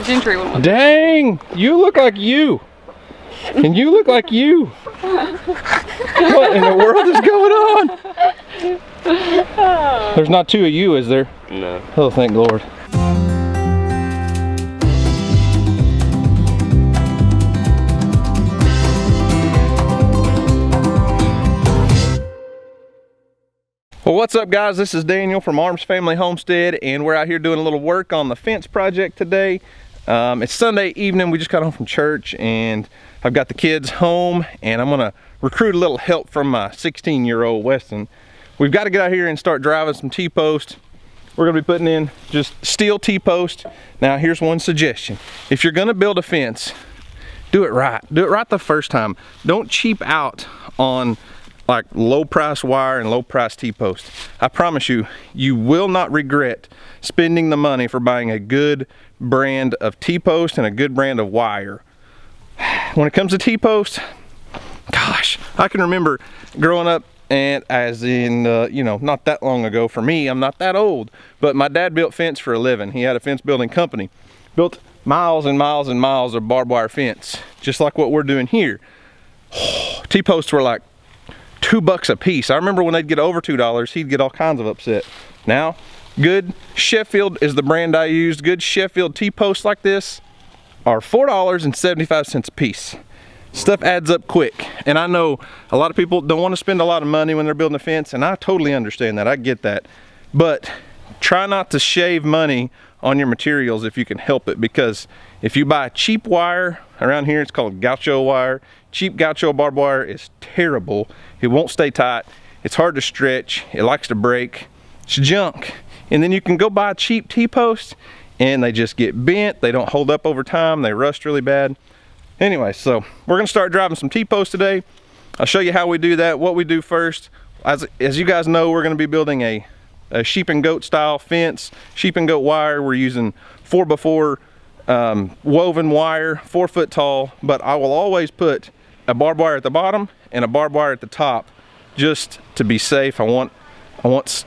Gentry one. Dang, you look like you. And you look like you. What in the world is going on? There's not two of you, is there? No. Oh, thank Lord. Well, what's up guys? This is Daniel from Arms Family Homestead, and we're out here doing a little work on the fence project today. It's Sunday evening. We just got home from church and I've got the kids home, and I'm gonna recruit a little help from my 16-year-old Weston. We've got to get out here and start driving some T-posts. We're gonna be putting in just steel T-post. Now here's one suggestion. If you're gonna build a fence, do it right. Do it right the first time. Don't cheap out on like low price wire and low price T-post. I promise you, you will not regret spending the money for buying a good brand of T-post and a good brand of wire. When it comes to T-post, gosh, I can remember growing up, and as in, you know, not that long ago for me, I'm not that old, but my dad built fence for a living. He had a fence building company, built miles and miles and miles of barbed wire fence, just like what we're doing here. T-posts were like $2 a piece. I remember when they'd get over $2, he'd get all kinds of upset. Now, good Sheffield is the brand I used. Good Sheffield T-posts like this are $4.75 a piece. Stuff adds up quick, and I know a lot of people don't want to spend a lot of money when they're building a fence, and I totally understand that. I get that, but try not to shave money on your materials if you can help it, because if you buy cheap wire, around here it's called gaucho wire. Cheap gaucho barbed wire is terrible. It won't stay tight. It's hard to stretch. It likes to break. It's junk. And then you can go buy cheap T-posts and they just get bent. They don't hold up over time. They rust really bad. Anyway, so we're gonna start driving some T-posts today. I'll show you how we do that, what we do first. As you guys know, we're gonna be building a sheep and goat style fence, sheep and goat wire. We're using 4x4 woven wire, 4 foot tall, but I will always put a barbed wire at the bottom and a barbed wire at the top, just to be safe. I want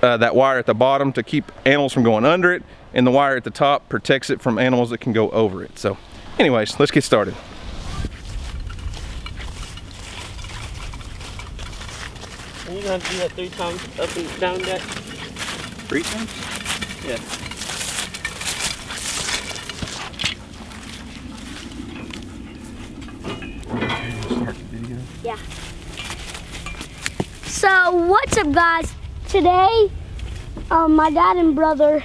that wire at the bottom to keep animals from going under it, and the wire at the top protects it from animals that can go over it. So anyways, let's get started. Are you gonna do that 3 times up and down that? 3 times? Yeah. Yeah. So what's up guys? Today, my dad and brother,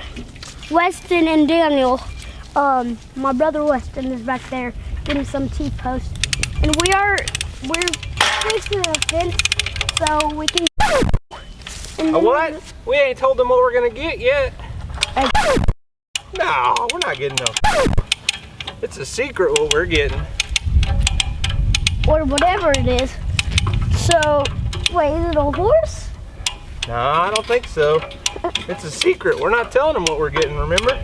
Weston and Daniel, my brother Weston is back there getting some T-posts, and we're fixing a fence so we can. A what? We ain't told them what we're gonna get yet. No, we're not getting no. It's a secret what we're getting. Or whatever it is. So, wait, is it a horse? No, I don't think so. It's a secret. We're not telling them what we're getting, remember?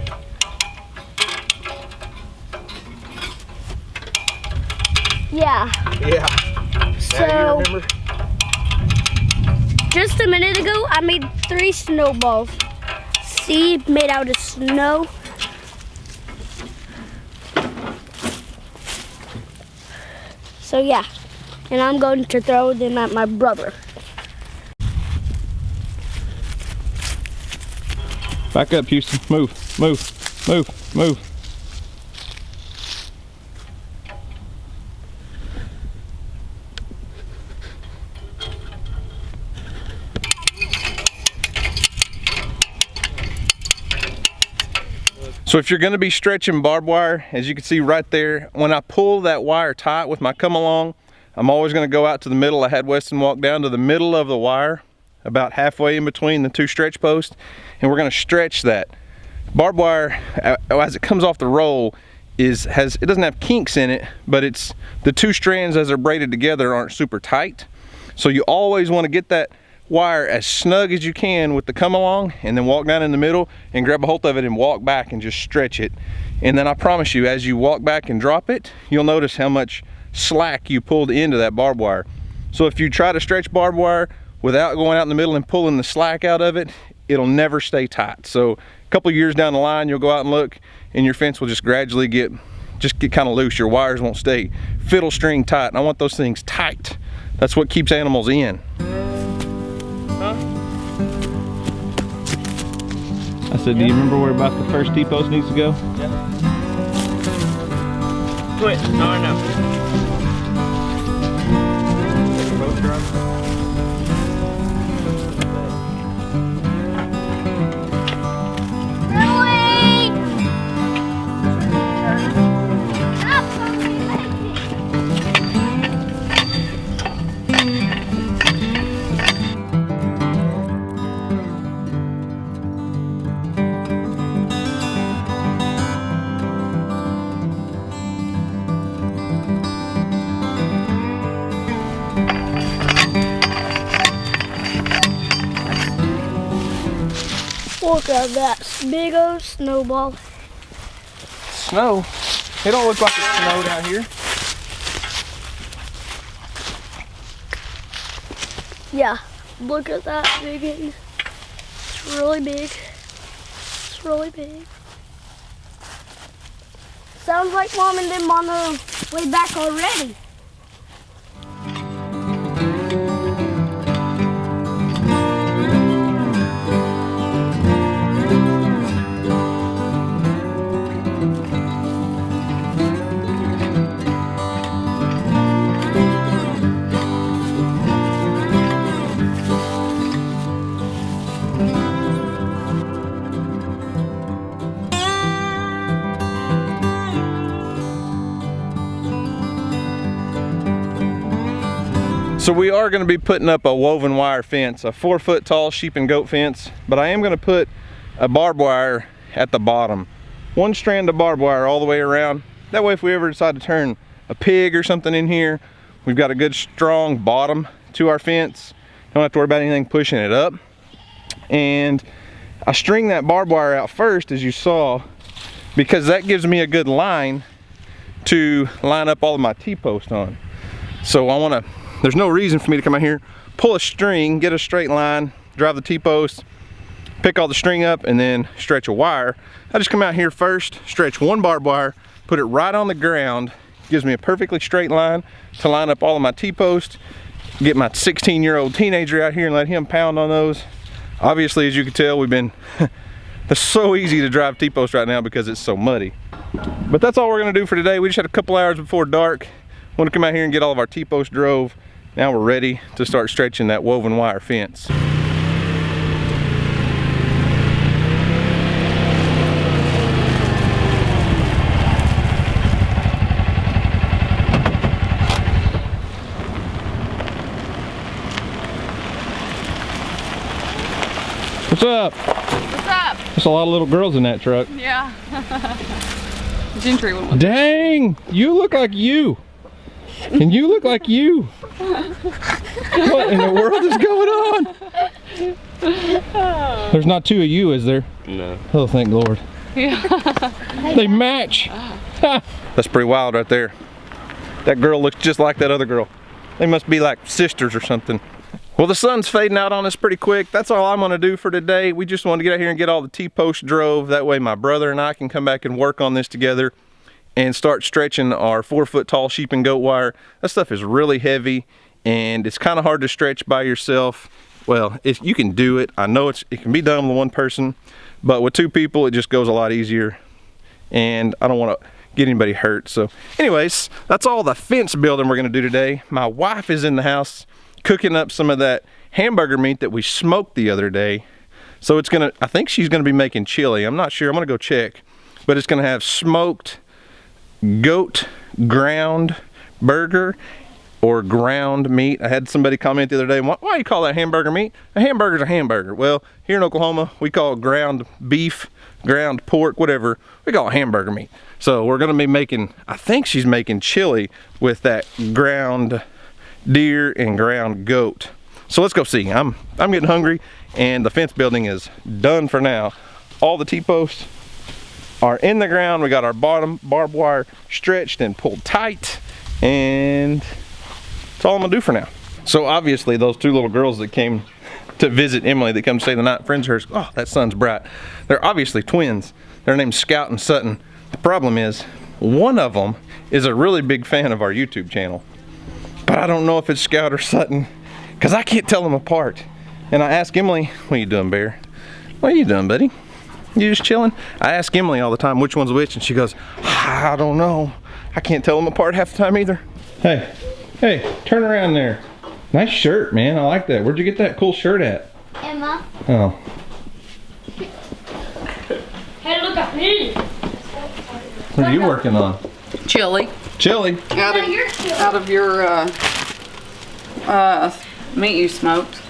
Yeah. Yeah. So, now you remember? Just a minute ago, I made 3 snowballs. See, made out of snow. So yeah, and I'm going to throw them at my brother. Back up, Houston. Move, move, move, move. So if you're gonna be stretching barbed wire, as you can see right there, when I pull that wire tight with my come along, I'm always gonna go out to the middle. I had Weston walk down to the middle of the wire, about halfway in between the 2 stretch posts, and we're gonna stretch that. Barbed wire, as it comes off the roll, it doesn't have kinks in it, but it's the 2 strands as they're braided together aren't super tight. So you always wanna get that wire as snug as you can with the come along, and then walk down in the middle and grab a hold of it and walk back and just stretch it. And then I promise you, as you walk back and drop it, you'll notice how much slack you pulled into that barbed wire. So if you try to stretch barbed wire without going out in the middle and pulling the slack out of it, it'll never stay tight. So couple years down the line, you'll go out and look, and your fence will just gradually get kind of loose. Your wires won't stay fiddle string tight, and I want those things tight. That's what keeps animals in. Huh? I said, do you remember where about the first T-post needs to go? Yeah. Quit. No, no. Look at that big old snowball. Snow? It don't look like it's snowed out here. Yeah, look at that big one. It's really big. It's really big. Sounds like Mom and them on their way back already. So we are going to be putting up a woven wire fence, a 4-foot tall sheep and goat fence, but I am going to put a barbed wire at the bottom. One strand of barbed wire all the way around. That way if we ever decide to turn a pig or something in here, we've got a good strong bottom to our fence. Don't have to worry about anything pushing it up. And I string that barbed wire out first, as you saw, because that gives me a good line to line up all of my T-posts on. So there's no reason for me to come out here, pull a string, get a straight line, drive the T-post, pick all the string up, and then stretch a wire. I just come out here first, stretch one barbed wire, put it right on the ground, gives me a perfectly straight line to line up all of my T-posts, get my 16-year-old teenager out here and let him pound on those. Obviously, as you can tell, it's so easy to drive T-posts right now because it's so muddy. But that's all we're gonna do for today. We just had a couple hours before dark. Want to come out here and get all of our T-posts drove. Now we're ready to start stretching that woven wire fence. What's up? What's up? There's a lot of little girls in that truck. Yeah. Gentry one. Dang, you look like you. And you look like you. What in the world is going on? There's not two of you, is there? No. Oh, thank Lord. Yeah. They match. That's pretty wild right there. That girl looks just like that other girl. They must be like sisters or something. Well, the sun's fading out on us pretty quick. That's all I'm gonna do for today. We just want to get out here and get all the T-posts drove. That way my brother and I can come back and work on this together and start stretching our 4-foot tall sheep and goat wire. That stuff is really heavy and it's kind of hard to stretch by yourself. Well, if you can do it, I know it can be done with one person, but with two people, it just goes a lot easier. And I don't want to get anybody hurt. So anyways, that's all the fence building we're gonna do today. My wife is in the house cooking up some of that hamburger meat that we smoked the other day. So I think she's gonna be making chili. I'm not sure, I'm gonna go check. But it's gonna have smoked goat ground burger or ground meat. I had somebody comment the other day, why do you call that hamburger meat? A hamburger's a hamburger. Well, here in Oklahoma, we call it ground beef, ground pork, whatever. We call it hamburger meat. So we're gonna be making, I think she's making chili with that ground deer and ground goat. So let's go see. I'm getting hungry and the fence building is done for now. All the T-posts are in the ground. We got our bottom barbed wire stretched and pulled tight, and that's all I'm gonna do for now. So obviously those two little girls that came to visit Emily that comes stay the night. Friends of hers, oh, that sun's bright. They're obviously twins. Their name's Scout and Sutton. The problem is, one of them is a really big fan of our YouTube channel. But I don't know if it's Scout or Sutton, because I can't tell them apart. And I ask Emily, what are you doing, Bear? What are you doing, buddy? You just chilling? I ask Emily all the time which one's which, and she goes, I don't know. I can't tell them apart half the time either. Hey, turn around there. Nice shirt, man. I like that. Where'd you get that cool shirt at? Emma. Oh. Hey, look at me. What are you working on? Chili. Chili. Out of your meat you smoked.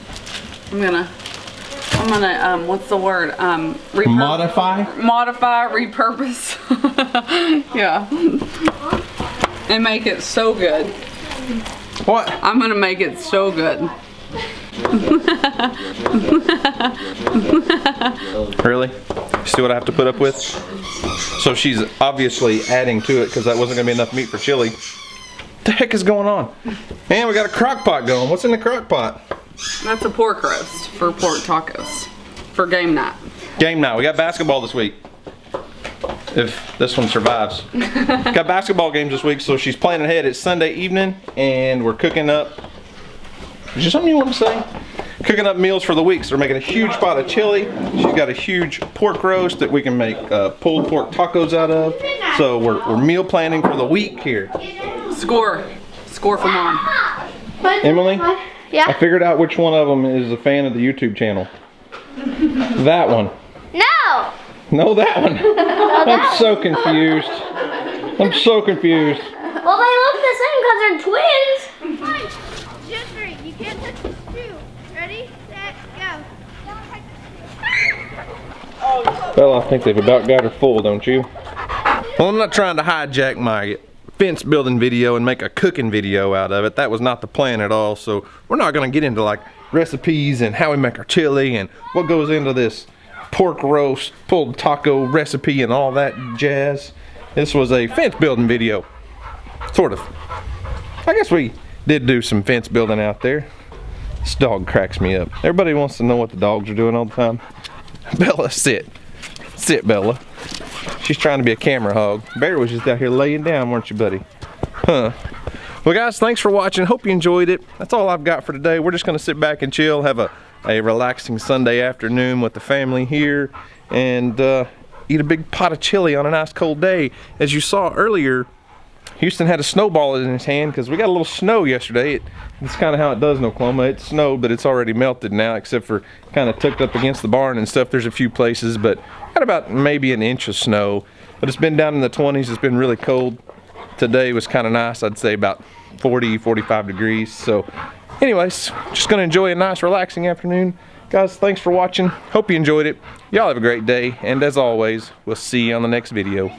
I'm gonna what's the word? Modify? Modify, repurpose. Yeah. And make it so good. What? I'm gonna make it so good. Really? See what I have to put up with? So she's obviously adding to it because that wasn't gonna be enough meat for chili. What the heck is going on? And we got a crock pot going. What's in the crock pot? That's a pork roast for pork tacos. For game night. Game night. We got basketball this week. If this one survives. Got basketball games this week, so she's planning ahead. It's Sunday evening, and we're cooking up. Is there something you want to say? Cooking up meals for the week. So we're making a huge pot of chili. She's got a huge pork roast that we can make pulled pork tacos out of. So we're meal planning for the week here. Score for Mom. Emily? Yeah? I figured out which one of them is a fan of the YouTube channel. That one. No! No, that one. I'm so confused. I'm so confused. Well, they look the same because they're twins. Fine. Just three. You can't touch the two. Ready, set, go. Well, I think they've about got her full, don't you? Well, I'm not trying to hijack my fence building video and make a cooking video out of it. That was not the plan at all. So we're not going to get into like recipes and how we make our chili and what goes into this pork roast, pulled taco recipe and all that jazz. This was a fence building video. Sort of. I guess we did do some fence building out there. This dog cracks me up. Everybody wants to know what the dogs are doing all the time. Bella, sit. Sit, Bella. She's trying to be a camera hog. Bear was just out here laying down, weren't you, buddy? Huh. Well, guys, thanks for watching. Hope you enjoyed it. That's all I've got for today. We're just going to sit back and chill, have a relaxing Sunday afternoon with the family here, and eat a big pot of chili on a nice cold day. As you saw earlier, Houston had a snowball in his hand because we got a little snow yesterday. It's kind of how it does in Oklahoma. It snowed, but it's already melted now, except for kind of tucked up against the barn and stuff. There's a few places, but got about maybe an inch of snow. But it's been down in the 20s. It's been really cold. Today was kind of nice. I'd say about 40, 45 degrees. So anyways, just going to enjoy a nice relaxing afternoon. Guys, thanks for watching. Hope you enjoyed it. Y'all have a great day. And as always, we'll see you on the next video.